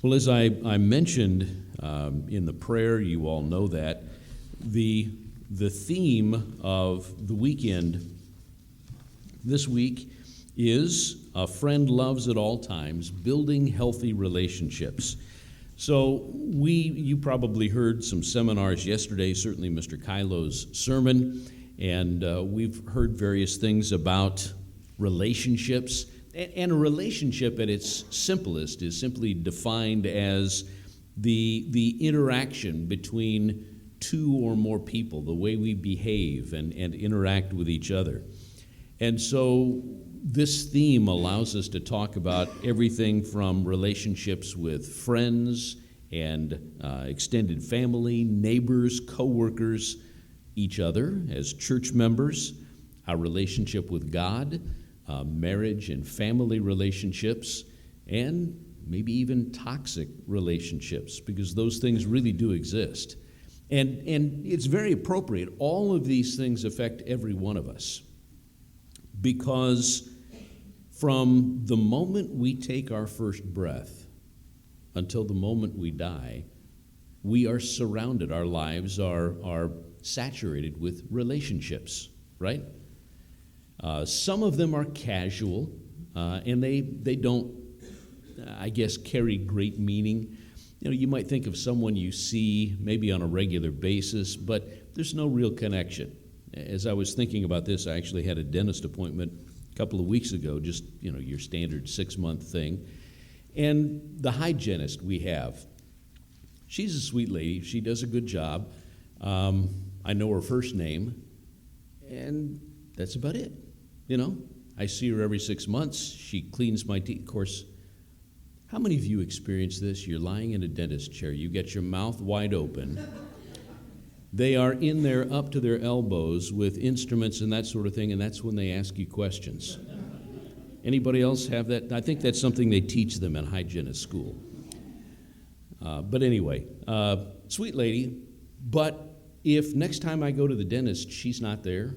Well, as I mentioned in the prayer, you all know that, the theme of the weekend this week is A Friend Loves at All Times, Building Healthy Relationships. So you probably heard some seminars yesterday, certainly Mr. Kylo's sermon, and we've heard various things about relationships. And a relationship at its simplest is simply defined as the interaction between two or more people, the way we behave and interact with each other. And so this theme allows us to talk about everything from relationships with friends and extended family, neighbors, coworkers, each other as church members, our relationship with God, marriage and family relationships, and maybe even toxic relationships, because those things really do exist. And it's very appropriate. All of these things affect every one of us, because from the moment we take our first breath until the moment we die, we are surrounded, our lives are saturated with relationships, right? Some of them are casual, and they don't, I guess, carry great meaning. You know, you might think of someone you see maybe on a regular basis, but there's no real connection. As I was thinking about this, I actually had a dentist appointment a couple of weeks ago, just, your standard 6-month thing. And the hygienist we have, she's a sweet lady. She does a good job. I know her first name, and that's about it. I see her every 6 months. She cleans my teeth. Of course, how many of you experience this? You're lying in a dentist chair. You get your mouth wide open. They are in there up to their elbows with instruments and that sort of thing, and that's when they ask you questions. Anybody else have that? I think that's something they teach them in hygienist school. But anyway, sweet lady. But if next time I go to the dentist, she's not there,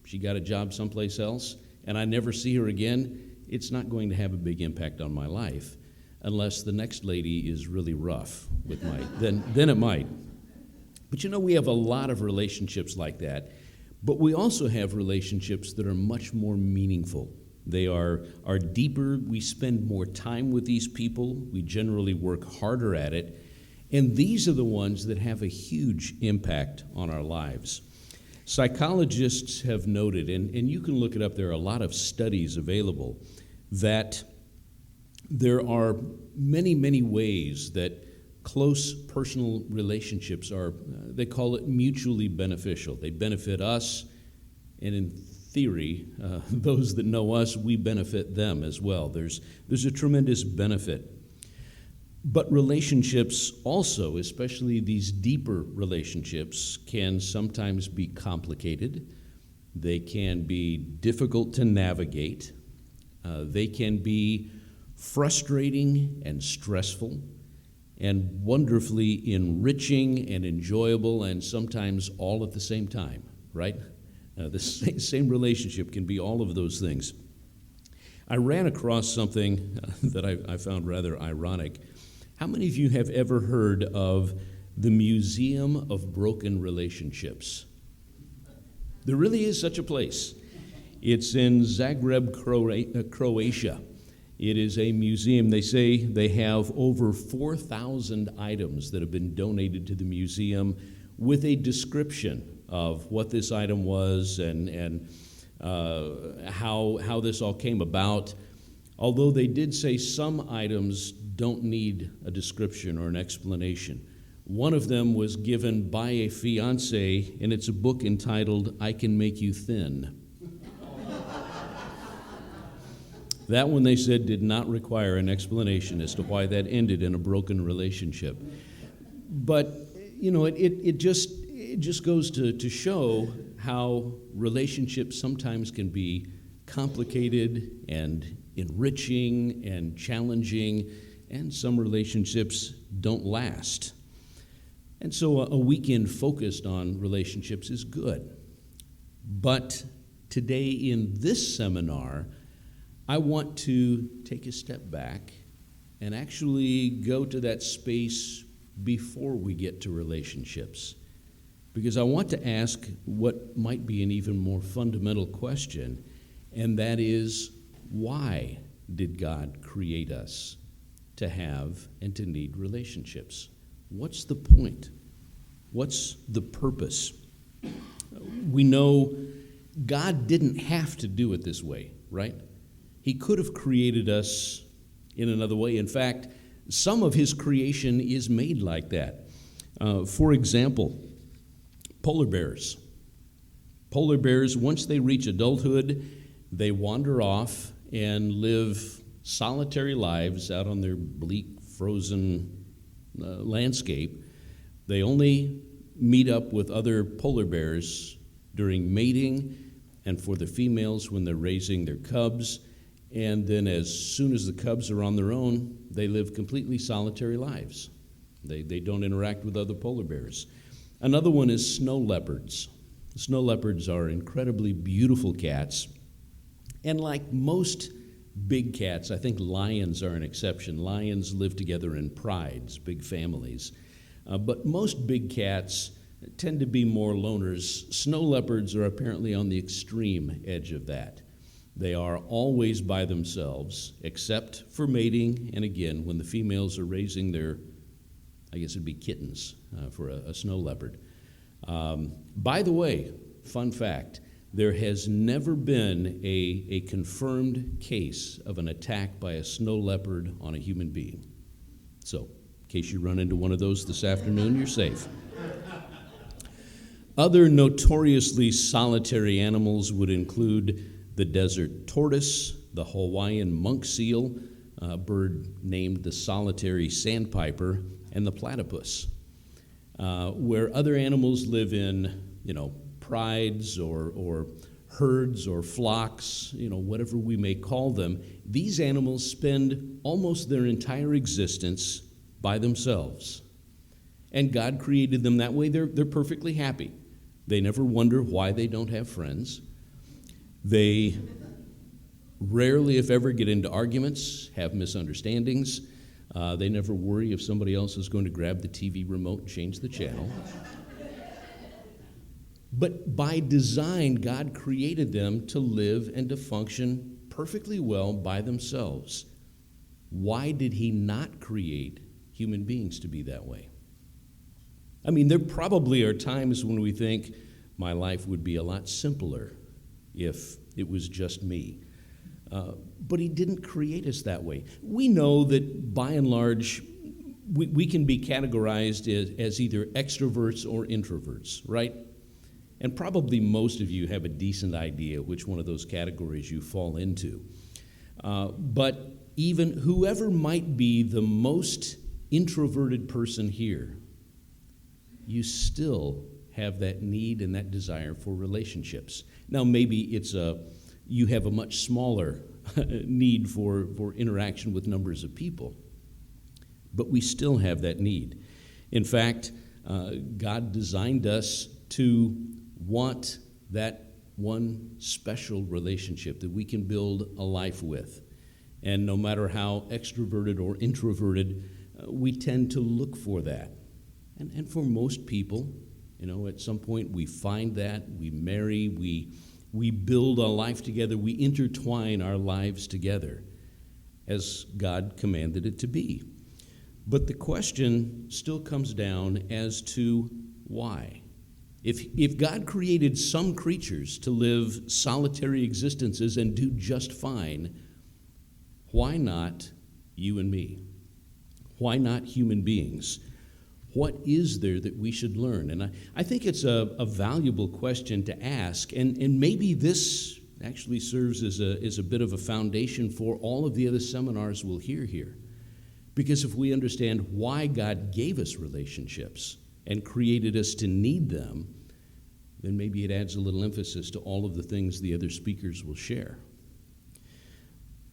she got a job someplace else, and I never see her again, it's not going to have a big impact on my life, unless the next lady is really rough with then it might. But we have a lot of relationships like that, but we also have relationships that are much more meaningful. They are deeper. We spend more time with these people. We generally work harder at it, and these are the ones that have a huge impact on our lives. Psychologists have noted, and you can look it up, there are a lot of studies available, that there are many, many ways that close personal relationships are, they call it mutually beneficial. They benefit us, and in theory, those that know us, we benefit them as well. There's a tremendous benefit. But relationships also, especially these deeper relationships, can sometimes be complicated. They can be difficult to navigate. They can be frustrating and stressful, and wonderfully enriching and enjoyable, and sometimes all at the same time, right? The same relationship can be all of those things. I ran across something that I found rather ironic. How many of you have ever heard of the Museum of Broken Relationships? There really is such a place. It's in Zagreb, Croatia. It is a museum. They say they have over 4,000 items that have been donated to the museum with a description of what this item was and how this all came about. Although they did say some items don't need a description or an explanation. One of them was given by a fiancé, and it's a book entitled, I Can Make You Thin. That one, they said, did not require an explanation as to why that ended in a broken relationship. But, it just goes to show how relationships sometimes can be complicated and enriching and challenging, and some relationships don't last. And so a weekend focused on relationships is good. But today in this seminar, I want to take a step back and actually go to that space before we get to relationships. Because I want to ask what might be an even more fundamental question, and that is, why did God create us to have and to need relationships? What's the point? What's the purpose? We know God didn't have to do it this way, right? He could have created us in another way. In fact, some of his creation is made like that. For example, polar bears. Polar bears, once they reach adulthood, they wander off and live solitary lives out on their bleak, frozen landscape. They only meet up with other polar bears during mating and for the females when they're raising their cubs. And then as soon as the cubs are on their own, they live completely solitary lives. They don't interact with other polar bears. Another one is snow leopards. Snow leopards are incredibly beautiful cats. And like most big cats, I think lions are an exception. Lions live together in prides, big families. But most big cats tend to be more loners. Snow leopards are apparently on the extreme edge of that. They are always by themselves, except for mating, and again, when the females are raising their, I guess it'd be kittens for a snow leopard. By the way, fun fact, there has never been a confirmed case of an attack by a snow leopard on a human being. So, in case you run into one of those this afternoon, you're safe. Other notoriously solitary animals would include the desert tortoise, the Hawaiian monk seal, a bird named the solitary sandpiper, and the platypus. Where other animals live in, prides or herds or flocks, whatever we may call them, these animals spend almost their entire existence by themselves. And God created them that way. They're perfectly happy. They never wonder why they don't have friends. They rarely, if ever, get into arguments, have misunderstandings. They never worry if somebody else is going to grab the TV remote and change the channel. But by design, God created them to live and to function perfectly well by themselves. Why did he not create human beings to be that way? I mean, there probably are times when we think, my life would be a lot simpler if it was just me. But he didn't create us that way. We know that by and large, we can be categorized as either extroverts or introverts, right? And probably most of you have a decent idea which one of those categories you fall into. But even whoever might be the most introverted person here, you still have that need and that desire for relationships. Now, maybe you have a much smaller need for interaction with numbers of people, but we still have that need. In fact, God designed us to want that one special relationship that we can build a life with. And no matter how extroverted or introverted, we tend to look for that. And for most people, at some point we find that, we marry, we build a life together, we intertwine our lives together as God commanded it to be. But the question still comes down as to why. If God created some creatures to live solitary existences and do just fine, why not you and me? Why not human beings? What is there that we should learn? And I think it's a valuable question to ask, and maybe this actually serves as a bit of a foundation for all of the other seminars we'll hear here. Because if we understand why God gave us relationships and created us to need them, then maybe it adds a little emphasis to all of the things the other speakers will share.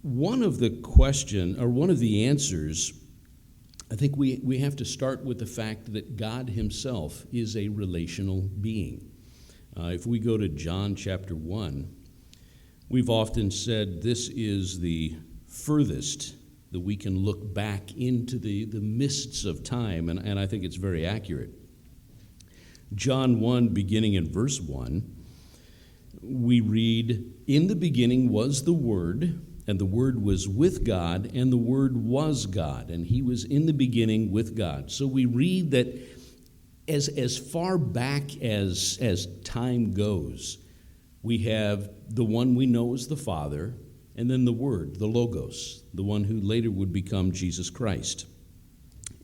One of the answers, I think we have to start with the fact that God himself is a relational being. If we go to John chapter 1, we've often said this is the furthest that we can look back into the mists of time, and I think it's very accurate. John 1, beginning in verse 1, we read, "In the beginning was the Word, and the Word was with God, and the Word was God, and he was in the beginning with God." So we read that as far back as time goes, we have the one we know as the Father, and then the Word, the Logos, the one who later would become Jesus Christ.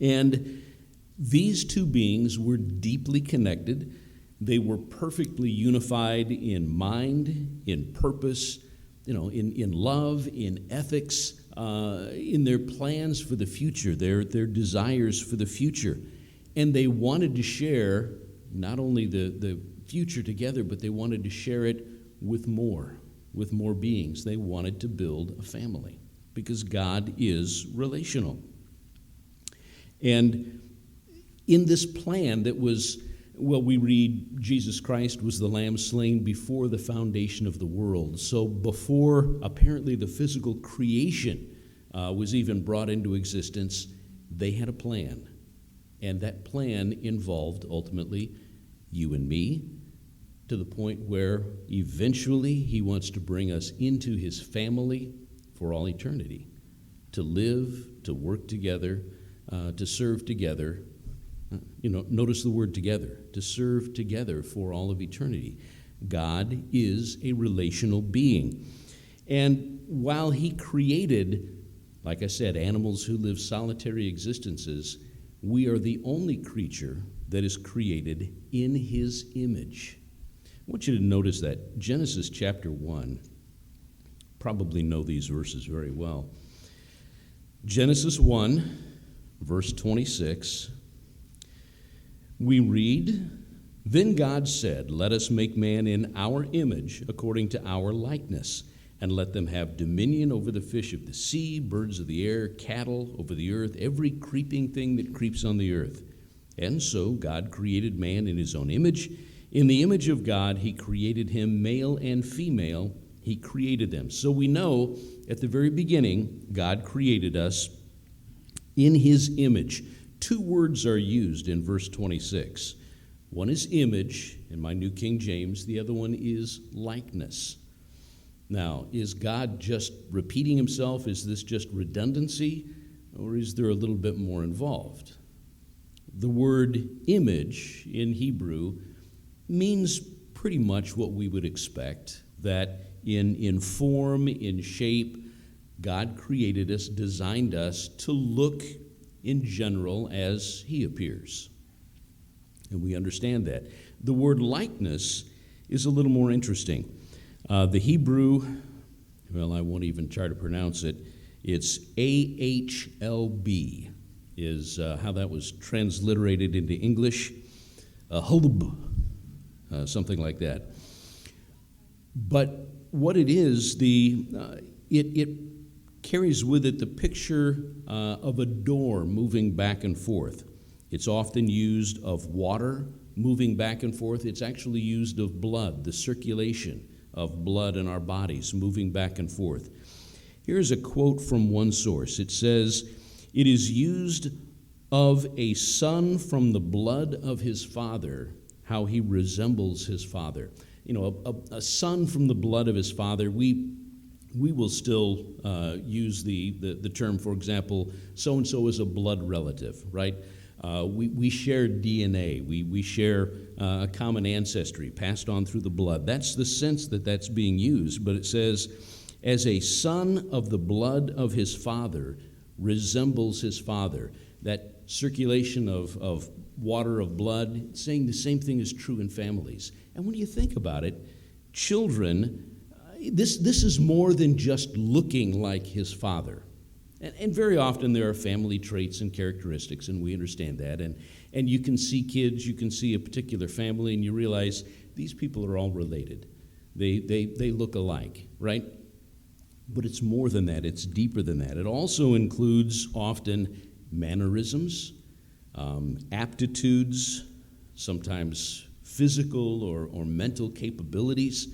And these two beings were deeply connected. They were perfectly unified in mind, in purpose, in love, in ethics, in their plans for the future, their desires for the future. And they wanted to share not only the future together, but they wanted to share it with more beings. They wanted to build a family because God is relational. And in this plan that was, we read Jesus Christ was the lamb slain before the foundation of the world. So before apparently the physical creation was even brought into existence, they had a plan. And that plan involved ultimately you and me, to the point where eventually he wants to bring us into his family for all eternity, to live, to work together, to serve together. Notice the word together, to serve together for all of eternity. God is a relational being. And while he created, like I said, animals who live solitary existences, we are the only creature that is created in his image. I want you to notice that Genesis chapter 1, probably know these verses very well. Genesis 1, verse 26, we read, "Then God said, 'Let us make man in our image, according to our likeness, and let them have dominion over the fish of the sea, birds of the air, cattle over the earth, every creeping thing that creeps on the earth.' And so God created man in his own image. In the image of God, he created him, male and female, he created them." So we know at the very beginning, God created us in his image. Two words are used in verse 26. One is image, in my New King James. The other one is likeness. Now, is God just repeating himself? Is this just redundancy? Or is there a little bit more involved? The word image in Hebrew means pretty much what we would expect, that in form, in shape, God created us, designed us to look in general as he appears. And we understand that. The word likeness is a little more interesting. The Hebrew, I won't even try to pronounce it. It's AHLB is how that was transliterated into English. Hulb, something like that. But what it is, it carries with it the picture of a door moving back and forth. It's often used of water moving back and forth. It's actually used of blood, the circulation of blood in our bodies moving back and forth. Here's a quote from one source. It says, "It is used of a son from the blood of his father, how he resembles his father." A son from the blood of his father, we will still use the term, for example, so-and-so is a blood relative, right? We share DNA. We share a common ancestry passed on through the blood. That's the sense that's being used. But it says, "As a son of the blood of his father resembles his father." That circulation of water, of blood, saying the same thing is true in families. And when you think about it, children, this is more than just looking like his father. And very often there are family traits and characteristics, and we understand that. And you can see kids, you can see a particular family, and you realize these people are all related. They look alike, right? But it's more than that. It's deeper than that. It also includes often mannerisms, aptitudes, sometimes physical or mental capabilities.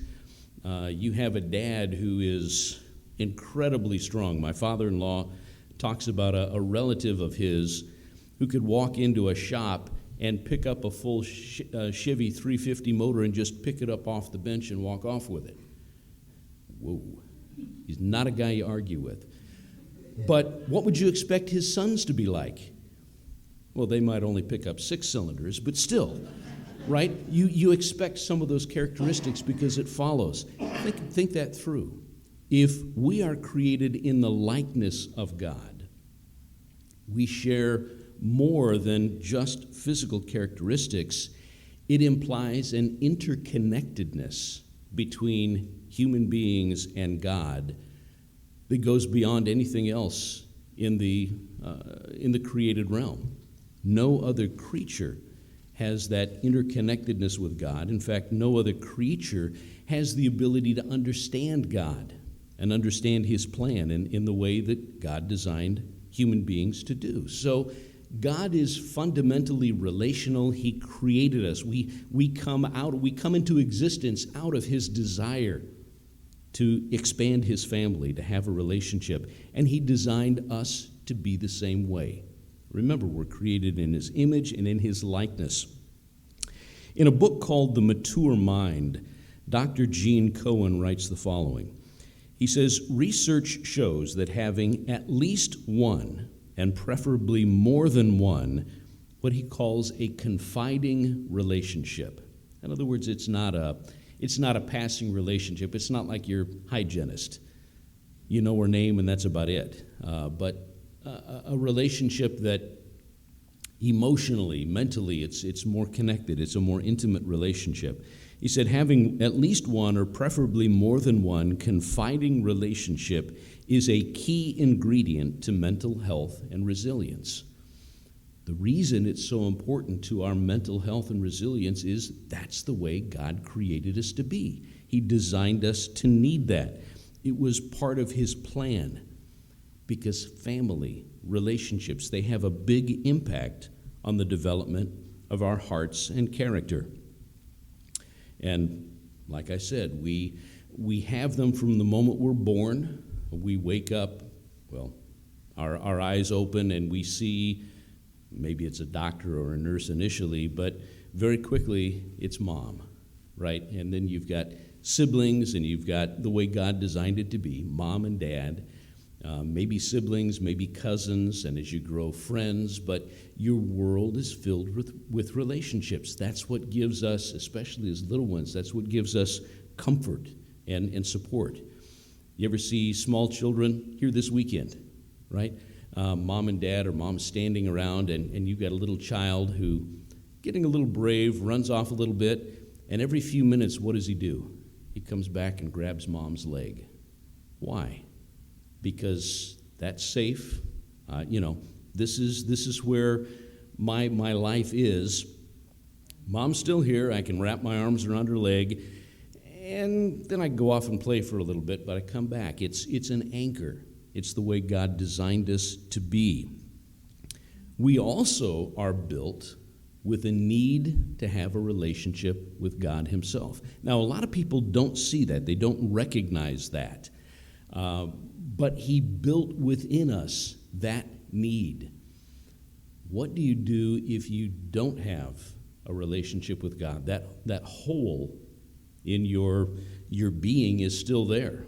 You have a dad who is incredibly strong. My father-in-law talks about a relative of his who could walk into a shop and pick up a full Chevy 350 motor and just pick it up off the bench and walk off with it. Whoa. He's not a guy you argue with. But what would you expect his sons to be like? Well, they might only pick up 6 cylinders, but still, right? You expect some of those characteristics because it follows. Think that through. If we are created in the likeness of God, we share more than just physical characteristics. It implies an interconnectedness between human beings and God that goes beyond anything else in the created realm. No other creature has that interconnectedness with God. In fact, no other creature has the ability to understand God and understand His plan in the way that God designed human beings to do. So God is fundamentally relational. He created us. We come into existence out of His desire to expand His family, to have a relationship. And He designed us to be the same way. Remember, we're created in His image and in His likeness. In a book called The Mature Mind, Dr. Gene Cohen writes the following. He says, research shows that having at least one, and preferably more than one, what he calls a confiding relationship. In other words, it's not a passing relationship. It's not like your hygienist. You know her name and that's about it. But a relationship that emotionally, mentally, it's more connected. It's a more intimate relationship. He said having at least one or preferably more than one confiding relationship is a key ingredient to mental health and resilience. The reason it's so important to our mental health and resilience is that's the way God created us to be. He designed us to need that. It was part of His plan because family, relationships, they have a big impact on the development of our hearts and character. And like I said, we have them from the moment we're born. We wake up, our eyes open and we see, maybe it's a doctor or a nurse initially, but very quickly it's mom, right? And then you've got siblings and you've got the way God designed it to be, mom and dad, maybe siblings, maybe cousins, and as you grow, friends, but your world is filled with relationships. That's what gives us, especially as little ones, that's what gives us comfort and support. You ever see small children here this weekend, right? Mom and dad or mom standing around and you've got a little child who getting a little brave, runs off a little bit, and every few minutes, what does he do? He comes back and grabs mom's leg. Why? Because that's safe. This is where my life is. Mom's still here. I can wrap my arms around her leg, and then I go off and play for a little bit, but I come back. It's an anchor. It's the way God designed us to be. We also are built with a need to have a relationship with God Himself. Now, a lot of people don't see that. They don't recognize that. But He built within us that need. What do you do if you don't have a relationship with God? That hole in your being is still there.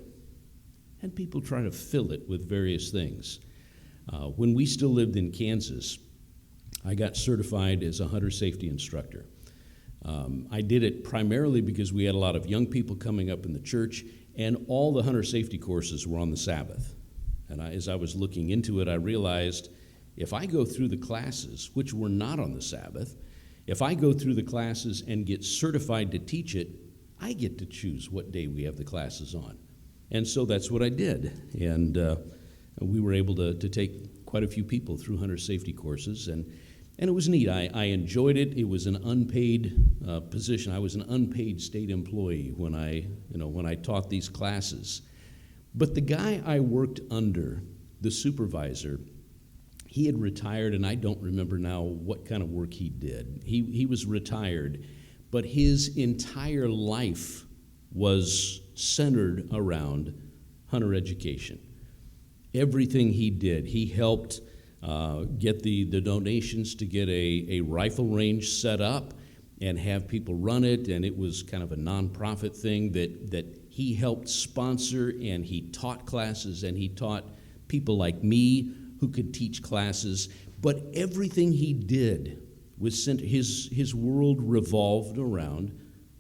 And people try to fill it with various things. When we still lived in Kansas, I got certified as a hunter safety instructor. I did it primarily because we had a lot of young people coming up in the church, and all the hunter safety courses were on the Sabbath. And as I was looking into it, I realized if I go through the classes, which were not on the Sabbath, if I go through the classes and get certified to teach it, I get to choose what day we have the classes on. And so that's what I did. And we were able to take quite a few people through hunter safety courses, and it was neat. I enjoyed it. It was an unpaid position. I was an unpaid state employee when I taught these classes. But the guy I worked under, the supervisor, he had retired, and I don't remember now what kind of work he did. He was retired, but his entire life was centered around hunter education. everything he did. He helped get the donations to get a rifle range set up and have people run it, and it was kind of a nonprofit thing that he helped sponsor, and he taught classes, and he taught people like me who could teach classes. But everything he did was his world revolved around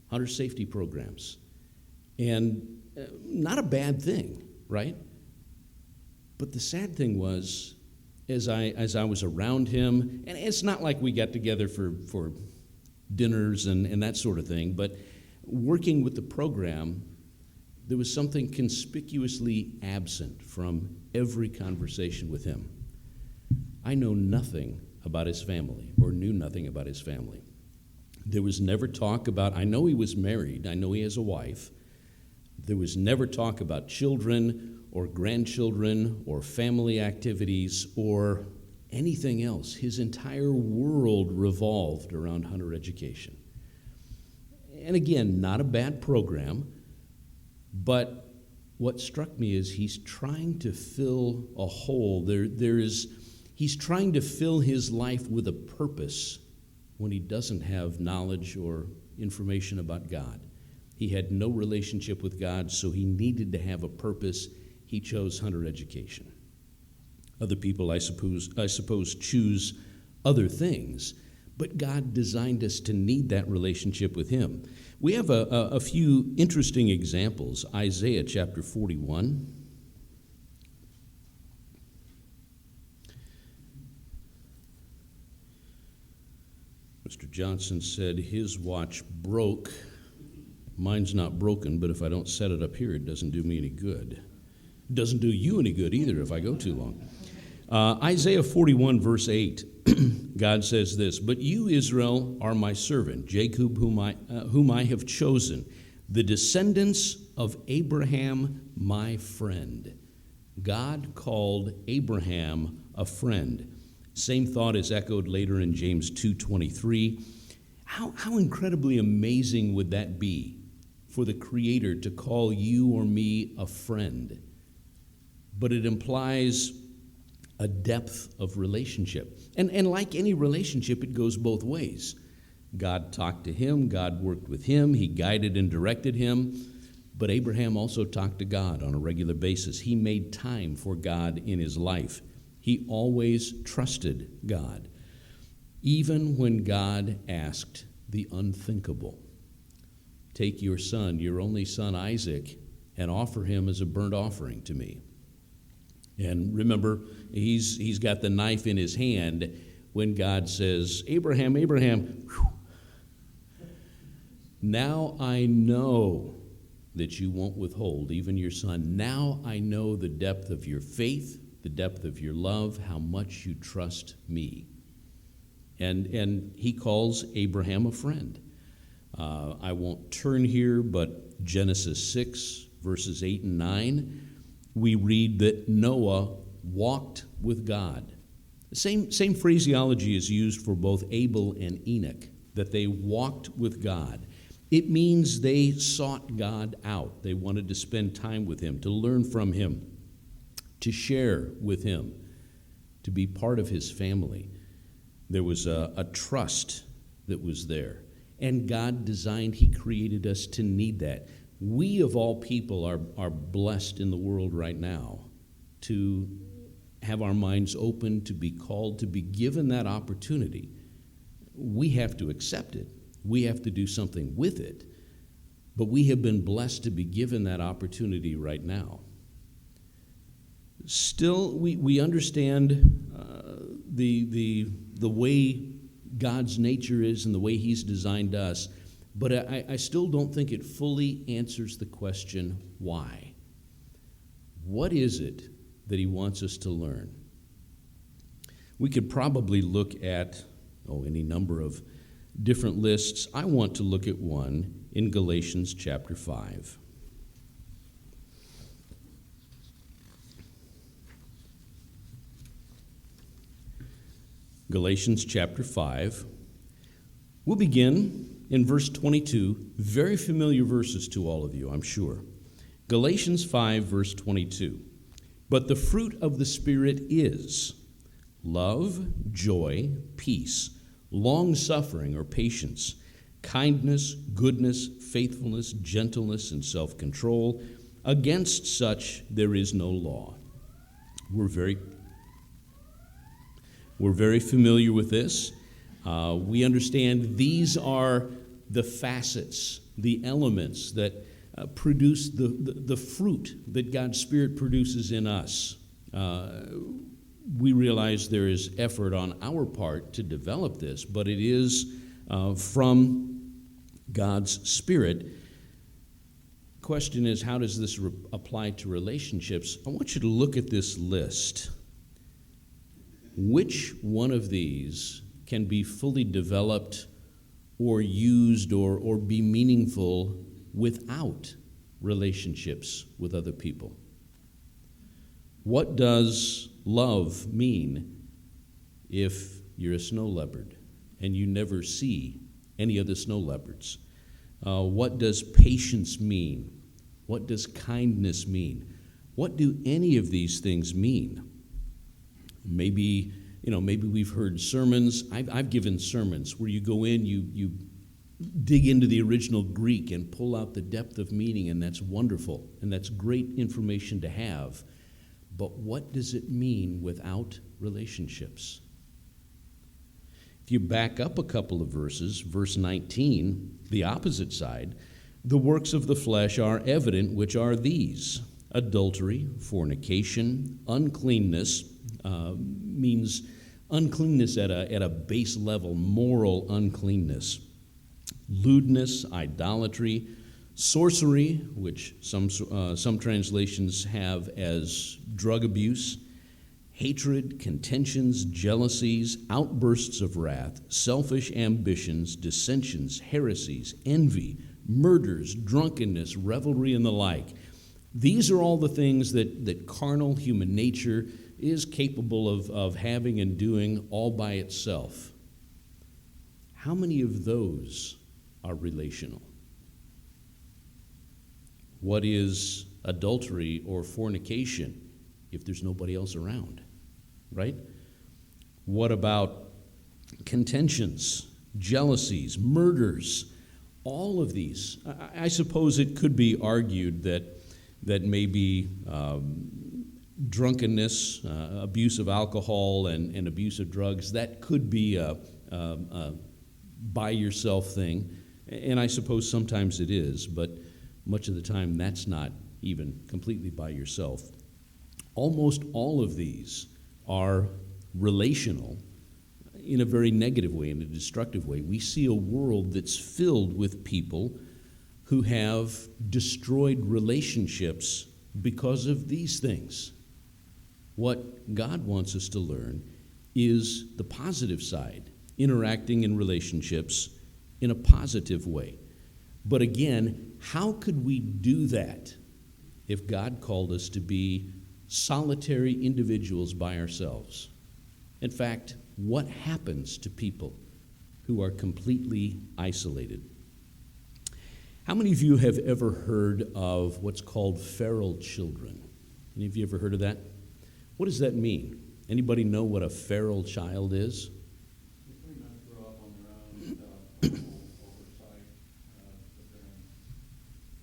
hunter safety programs. And not a bad thing, right? But the sad thing was, as I was around him, and it's not like we got together for dinners and that sort of thing, but working with the program, there was something conspicuously absent from every conversation with him. I know nothing about his family, or knew nothing about his family. There was never talk about, I know he was married, I know he has a wife. There was never talk about children or grandchildren or family activities or anything else. His entire world revolved around hunter education. And again, not a bad program, but what struck me is he's trying to fill a hole. He's trying to fill his life with a purpose when he doesn't have knowledge or information about God. He had no relationship with God, so he needed to have a purpose. He chose hunter education. Other people, I suppose, choose other things, but God designed us to need that relationship with him. We have a few interesting examples. Isaiah chapter 41. Mr. Johnson said his watch broke. Mine's not broken, but if I don't set it up here, it doesn't do me any good. It doesn't do you any good either if I go too long. Isaiah 41, verse 8, God says this, "But you, Israel, are my servant, Jacob, whom I have chosen, the descendants of Abraham, my friend." God called Abraham a friend. Same thought is echoed later in James 2:23. How incredibly amazing would that be for the Creator to call you or me a friend? But it implies a depth of relationship. And like any relationship, it goes both ways. God talked to him, God worked with him, he guided and directed him, but Abraham also talked to God on a regular basis. He made time for God in his life. He always trusted God, even when God asked the unthinkable. Take your son, your only son Isaac, and offer him as a burnt offering to me. And remember, he's got the knife in his hand when God says, "Abraham, Abraham, whew, now I know that you won't withhold even your son. Now I know the depth of your faith, the depth of your love, how much you trust me." And he calls Abraham a friend. I won't turn here, but Genesis 6, verses 8 and 9, we read that Noah walked with God. The same phraseology is used for both Abel and Enoch, that they walked with God. It means they sought God out. They wanted to spend time with him, to learn from him, to share with him, to be part of his family. There was a trust that was there. And God designed, he created us to need that. We, of all people, are blessed in the world right now to have our minds open, to be called, to be given that opportunity. We have to accept it. We have to do something with it. But we have been blessed to be given that opportunity right now. Still, we understand the way God's nature is and the way he's designed us, but I still don't think it fully answers the question, why? What is it that he wants us to learn? We could probably look at any number of different lists. I want to look at one in Galatians chapter 5. Galatians chapter 5. We'll begin in verse 22, very familiar verses to all of you, I'm sure. Galatians 5, verse 22. But the fruit of the Spirit is love, joy, peace, long-suffering or patience, kindness, goodness, faithfulness, gentleness, and self-control. Against such there is no law. We're very familiar with this. We understand these are the facets, the elements that produce the fruit that God's Spirit produces in us. We realize there is effort on our part to develop this, but it is from God's Spirit. Question is, how does this apply to relationships? I want you to look at this list. Which one of these can be fully developed or used or be meaningful without relationships with other people? What does love mean if you're a snow leopard and you never see any other snow leopards? What does patience mean? What does kindness mean? What do any of these things mean? Maybe we've heard sermons. I've given sermons where you go in, you dig into the original Greek and pull out the depth of meaning, and that's wonderful, and that's great information to have. But what does it mean without relationships? If you back up a couple of verses, verse 19, the opposite side, the works of the flesh are evident, which are these: adultery, fornication, uncleanness, means uncleanness at a base level, moral uncleanness, lewdness, idolatry, sorcery, which some translations have as drug abuse, hatred, contentions, jealousies, outbursts of wrath, selfish ambitions, dissensions, heresies, envy, murders, drunkenness, revelry, and the like. These are all the things that carnal human nature is capable of having and doing all by itself. How many of those are relational? What is adultery or fornication if there's nobody else around, right? What about contentions, jealousies, murders? All of these. I suppose it could be argued that maybe drunkenness, abuse of alcohol, and abuse of drugs, that could be a by-yourself thing. And I suppose sometimes it is, but much of the time that's not even completely by yourself. Almost all of these are relational in a very negative way, in a destructive way. We see a world that's filled with people who have destroyed relationships because of these things. What God wants us to learn is the positive side, interacting in relationships in a positive way. But again, how could we do that if God called us to be solitary individuals by ourselves? In fact, what happens to people who are completely isolated? How many of you have ever heard of what's called feral children? Any of you ever heard of that? What does that mean? Anybody know what a feral child is? They pretty much grow up on their own without parental oversight. The parents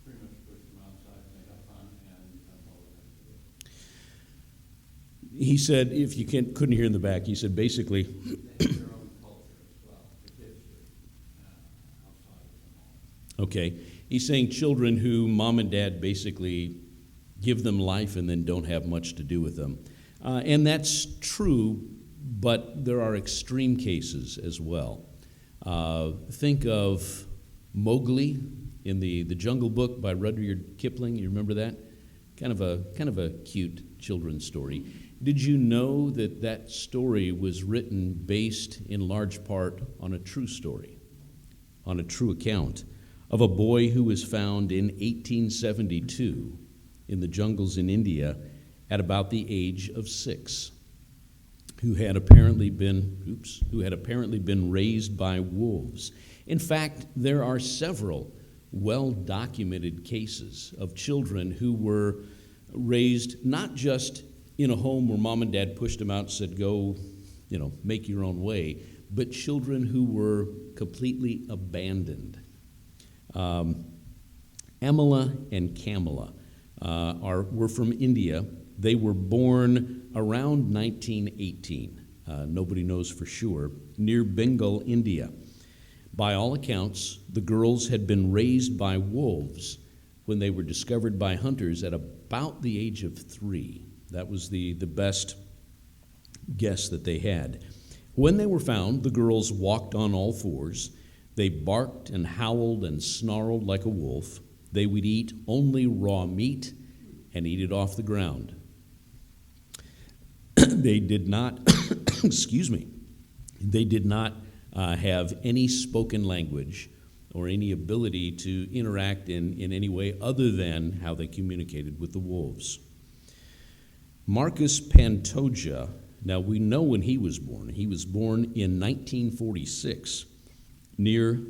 pretty much push them outside and they have fun, and that's all they have to do. He said, if you couldn't hear in the back, he said basically, They have their own culture as well. The kids do outside of the home. okay, he's saying children who mom and dad basically give them life and then don't have much to do with them. And that's true, but there are extreme cases as well. Think of Mowgli in the Jungle Book by Rudyard Kipling. You remember that? Kind of a cute children's story. Did you know that story was written based in large part on a true story, on a true account of a boy who was found in 1872 in the jungles in India at about the age of 6, who had apparently been raised by wolves. In fact, there are several well-documented cases of children who were raised not just in a home where mom and dad pushed them out and said, go, make your own way, but children who were completely abandoned. Amala and Kamala were from India. They were born around 1918. Nobody knows for sure, near Bengal, India. By all accounts, the girls had been raised by wolves when they were discovered by hunters at about the age of 3. That was the best guess that they had. When they were found, the girls walked on all fours. They barked and howled and snarled like a wolf. They would eat only raw meat and eat it off the ground. They did not, they did not have any spoken language or any ability to interact in any way other than how they communicated with the wolves. Marcus Pantoja, now we know when he was born. He was born in 1946 near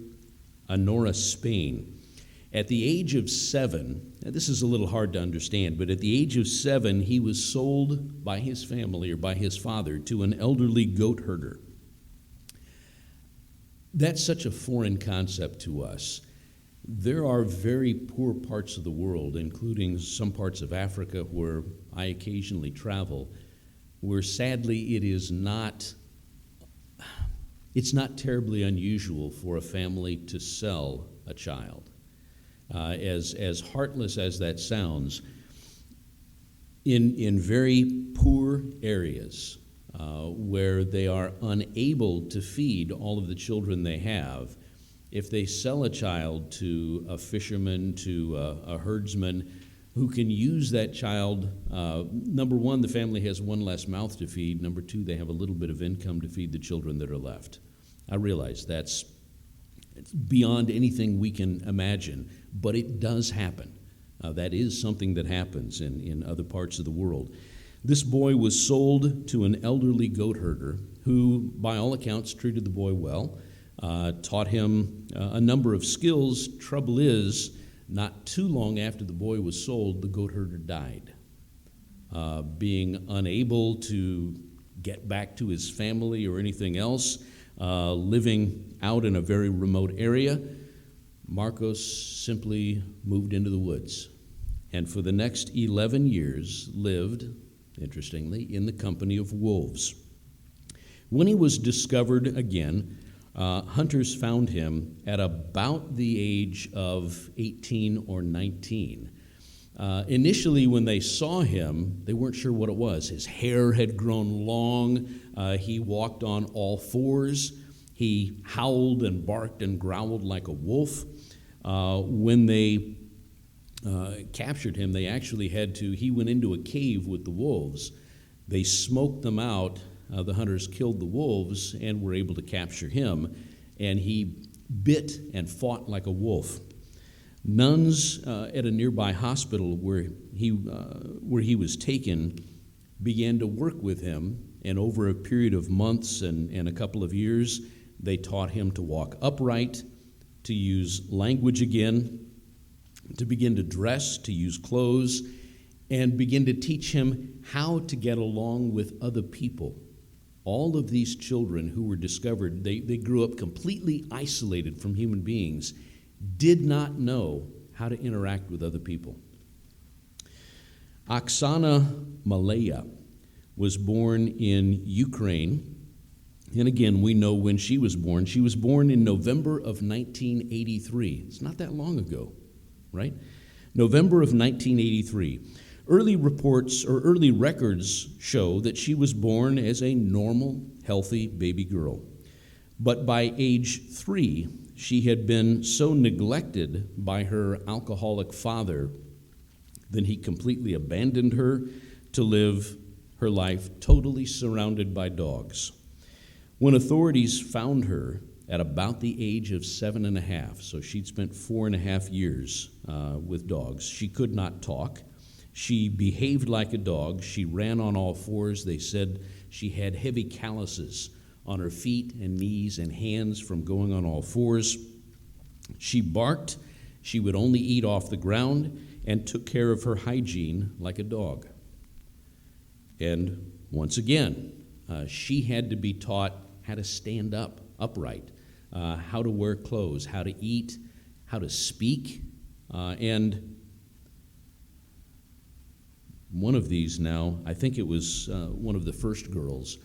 Anora, Spain. At the age of 7, now this is a little hard to understand, but at the age of 7, he was sold by his family or by his father to an elderly goat herder. That's such a foreign concept to us. There are very poor parts of the world, including some parts of Africa where I occasionally travel, where sadly it's not terribly unusual for a family to sell a child. As heartless as that sounds, in very poor areas where they are unable to feed all of the children they have, if they sell a child to a fisherman, to a herdsman, who can use that child, number one, the family has one less mouth to feed. Number two, they have a little bit of income to feed the children that are left. I realize it's beyond anything we can imagine, but it does happen. That is something that happens in other parts of the world. This boy was sold to an elderly goat herder who, by all accounts, treated the boy well, taught him a number of skills. Trouble is, not too long after the boy was sold, the goat herder died. Being unable to get back to his family or anything else, living out in a very remote area, Marcos simply moved into the woods, and for the next 11 years lived, interestingly, in the company of wolves. When he was discovered again, hunters found him at about the age of 18 or 19. Initially, when they saw him, they weren't sure what it was. His hair had grown long. He walked on all fours. He howled and barked and growled like a wolf. When they captured him, they actually he went into a cave with the wolves. They smoked them out. The hunters killed the wolves and were able to capture him, and he bit and fought like a wolf. Nuns at a nearby hospital where he was taken began to work with him, and over a period of months and a couple of years, they taught him to walk upright, to use language again, to begin to dress, to use clothes, and begin to teach him how to get along with other people. All of these children who were discovered, they grew up completely isolated from human beings, did not know how to interact with other people. Oksana Malaya was born in Ukraine, and again, we know when she was born. She was born in November of 1983. It's not that long ago, right? November of 1983. Early records show that she was born as a normal, healthy baby girl. But by age 3, she had been so neglected by her alcoholic father that he completely abandoned her to live her life totally surrounded by dogs. When authorities found her at about the age of 7.5, so she'd spent 4.5 years with dogs, she could not talk. She behaved like a dog. She ran on all fours. They said she had heavy calluses on her feet and knees and hands from going on all fours. She barked. She would only eat off the ground and took care of her hygiene like a dog. And once again, she had to be taught how to stand up, upright, how to wear clothes, how to eat, how to speak. And one of these now, I think it was one of the first girls,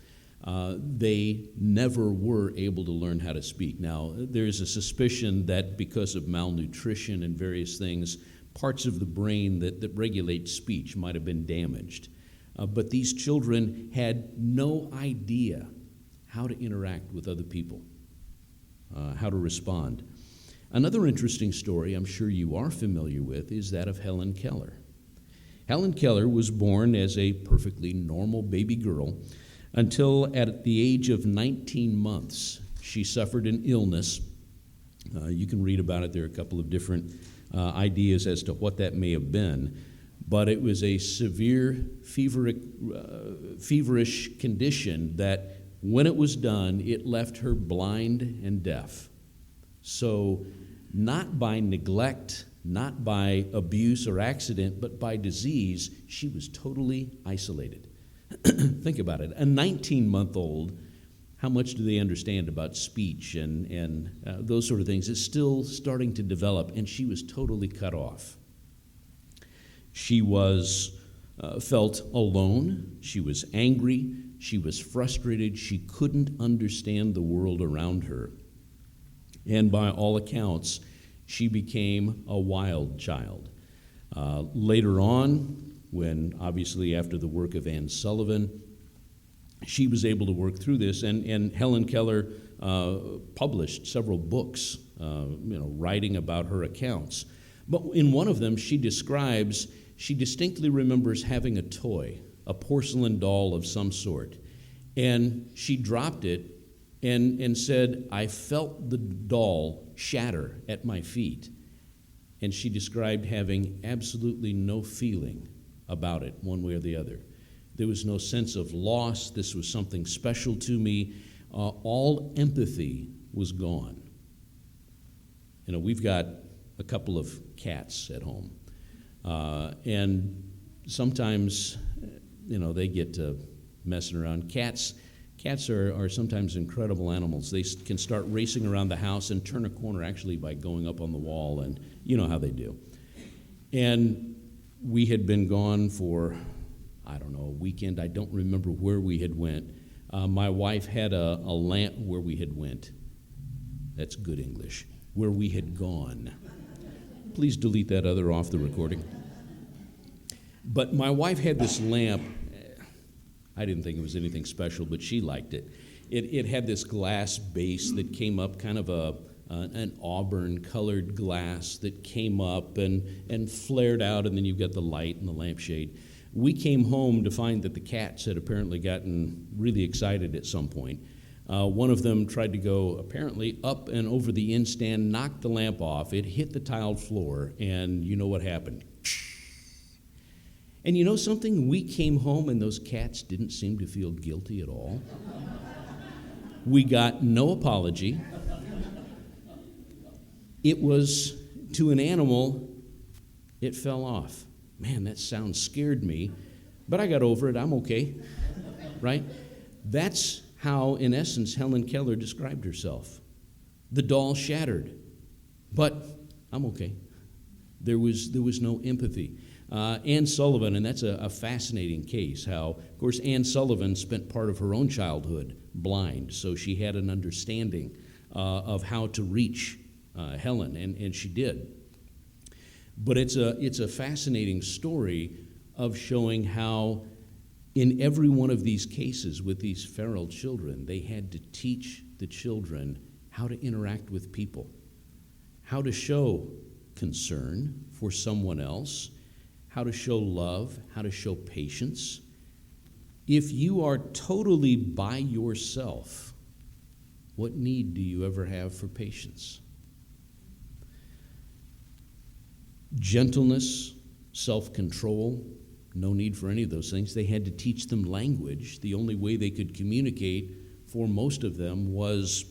they never were able to learn how to speak. Now, there's a suspicion that because of malnutrition and various things, parts of the brain that regulate speech might have been damaged. But these children had no idea how to interact with other people, how to respond. Another interesting story I'm sure you are familiar with is that of Helen Keller. Helen Keller was born as a perfectly normal baby girl until at the age of 19 months, she suffered an illness. You can read about it. There are a couple of different ideas as to what that may have been. But it was a severe feverish condition that when it was done, it left her blind and deaf. So not by neglect, not by abuse or accident, but by disease, she was totally isolated. Think about it. A 19-month-old, how much do they understand about speech and those sort of things? It's still starting to develop, and she was totally cut off. She felt alone. She was angry. She was frustrated. She couldn't understand the world around her. And by all accounts, she became a wild child. Later on, when obviously after the work of Anne Sullivan, she was able to work through this, and Helen Keller published several books, writing about her accounts. But in one of them, she distinctly remembers having a toy, a porcelain doll of some sort, and she dropped it and said, "I felt the doll shatter at my feet." And she described having absolutely no feeling about it, one way or the other. There was no sense of loss. This was something special to me. All empathy was gone. We've got a couple of cats at home. And sometimes, they get to messing around. Cats are sometimes incredible animals. They can start racing around the house and turn a corner actually by going up on the wall, and you know how they do. And we had been gone for, a weekend. I don't remember where we had went. My wife had a lamp where we had went. That's good English. Where we had gone. Please delete that other off the recording. But my wife had this lamp. I didn't think it was anything special, but she liked it. It had this glass base that came up, kind of an auburn-colored glass that came up and flared out, and then you've got the light and the lampshade. We came home to find that the cats had apparently gotten really excited at some point. One of them tried to go apparently up and over the in-stand, knocked the lamp off. It hit the tiled floor, and you know what happened. And you know something? We came home, and those cats didn't seem to feel guilty at all. We got no apology. It was, to an animal, it fell off. Man, that sound scared me, but I got over it. I'm okay, right? That's how, in essence, Helen Keller described herself. The doll shattered, but I'm okay. There was no empathy. Anne Sullivan, and that's a fascinating case, how, of course, Anne Sullivan spent part of her own childhood blind, so she had an understanding of how to reach Helen, and she did. But it's a fascinating story of showing how in every one of these cases with these feral children, they had to teach the children how to interact with people, how to show concern for someone else, how to show love, how to show patience. If you are totally by yourself, what need do you ever have for patience? Gentleness, self-control, no need for any of those things. They had to teach them language. The only way they could communicate for most of them was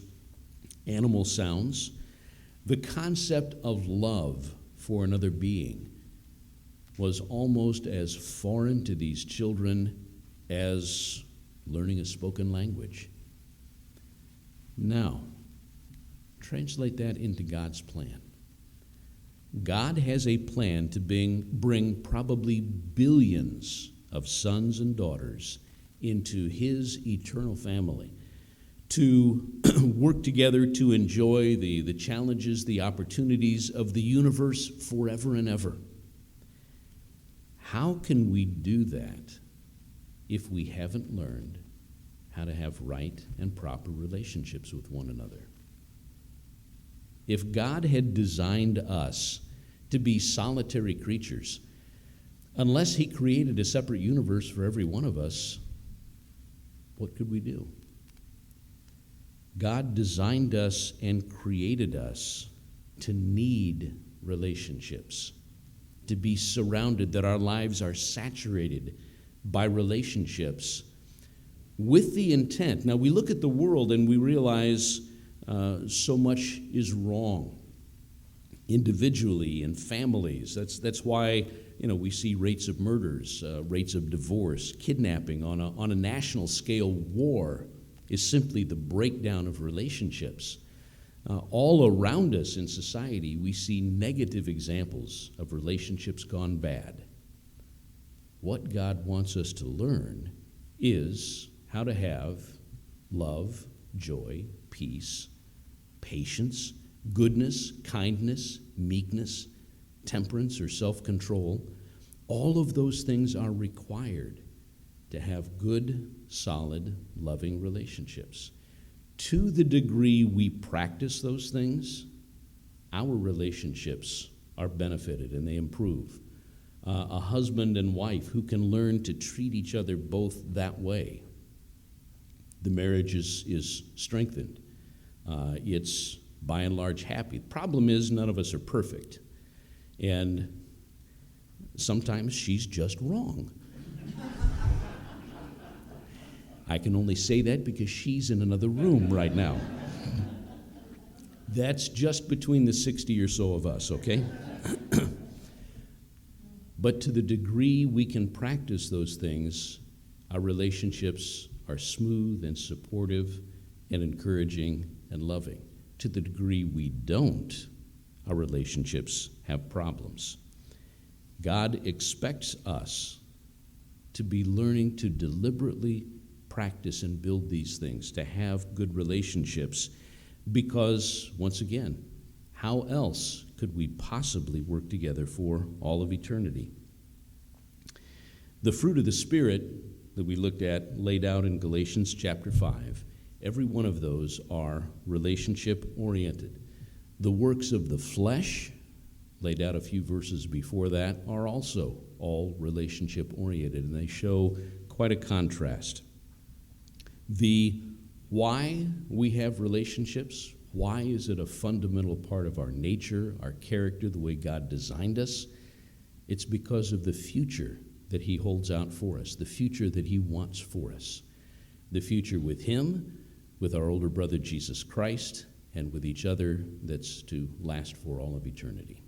animal sounds. The concept of love for another being was almost as foreign to these children as learning a spoken language. Now, translate that into God's plan. God has a plan to bring probably billions of sons and daughters into his eternal family, to work together to enjoy the challenges, the opportunities of the universe forever and ever. How can we do that if we haven't learned how to have right and proper relationships with one another? If God had designed us to be solitary creatures, unless he created a separate universe for every one of us, what could we do? God designed us and created us to need relationships, to be surrounded, that our lives are saturated by relationships with the intent. Now, we look at the world and we realize so much is wrong individually in families. That's why we see rates of murders, rates of divorce, kidnapping on a national scale. War is simply the breakdown of relationships. All around us in society, we see negative examples of relationships gone bad. What God wants us to learn is how to have love, joy, peace, patience, goodness, kindness, meekness, temperance, or self-control. All of those things are required to have good, solid, loving relationships. To the degree we practice those things, our relationships are benefited and they improve. A husband and wife who can learn to treat each other both that way, the marriage is strengthened. It's by and large happy. The problem is none of us are perfect. And sometimes she's just wrong. I can only say that because she's in another room right now. That's just between the 60 or so of us, okay? But to the degree we can practice those things, our relationships are smooth and supportive and encouraging and loving. To the degree we don't, our relationships have problems. God expects us to be learning to deliberately practice and build these things, to have good relationships, because, once again, how else could we possibly work together for all of eternity? The fruit of the Spirit that we looked at, laid out in Galatians chapter 5, every one of those are relationship-oriented. The works of the flesh, laid out a few verses before that, are also all relationship-oriented, and they show quite a contrast. The why we have relationships, why is it a fundamental part of our nature, our character, the way God designed us? It's because of the future that he holds out for us, the future that he wants for us, the future with him, with our older brother Jesus Christ, and with each other that's to last for all of eternity.